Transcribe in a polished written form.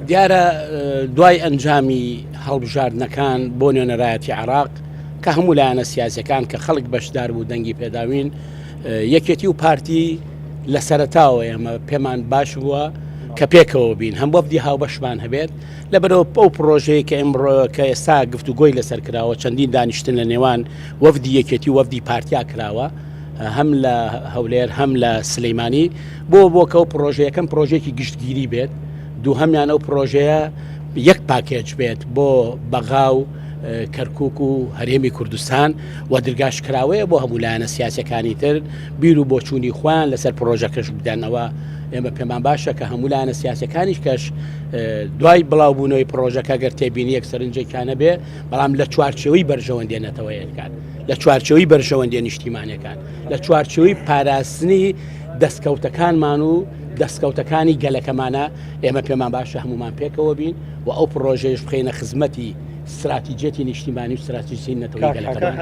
دیارە دوای ئەنجامی هەڵبژاردنەکان بۆ نوێنەرایەتی عێراق کە هەموو لایەنە سیاسەکان کە خەڵک بەشدار بوو دەنگی پێداوین یەکێتی و پارتی لە سەرەتاوە ئێمە پێمان باش بووە کە پێکەوە بین هەم وەفدی هاوبەشمان هەبێت لەبەرەوە ئەو پرۆژەیە کە ئەمڕۆ کە ئێستا گفتوگۆی لەسەر کراوە چەندین دانیشتن لە نێوان وەفدی یەکێتی و وەفدی پارتیا کراوە هەم لە هەولێر هەم لە سلەیمانی بۆکە ئەو پرۆژەیەکەم پرۆژێکی گشتگیری بێت دووهەمیان ئەو پرۆژەیە یەک پاکێج بێت بۆ بەغاو کەرکووک و هەرێمی کوردستان و دەرگاشکراوەیە بۆ هەموو لایەنە سیاسەکانی تر بیر و بۆچوونی خۆیان لەسەر پرۆژەکەش بدەنەوە ئێمە پێمان باشە کە هەموو لایەنە سیاسەکانیش کەش دوای بڵاوبوونەوەی پرۆژەکە گەر تێبینی یەک سەرنجێکیانە بێ بەڵام لە چوارچەوەی بەرژەوەندێنێتەوە یەکات لە چوارچەوەی بەرژەوەندێ نیشتیمانەکان لە چوارچەوەی پاراستنی دەستکەوتەکانمان و دەستکەوتەکانی گەلەکەمانە ئێمە پێمان باشە هەمومان پێکەوە بین و ئەو پرۆژەیەش بخینە خزمەتی استراتیجێتی نیشتیمانی و استراتیژی نەتەوەی گەلەکەمان.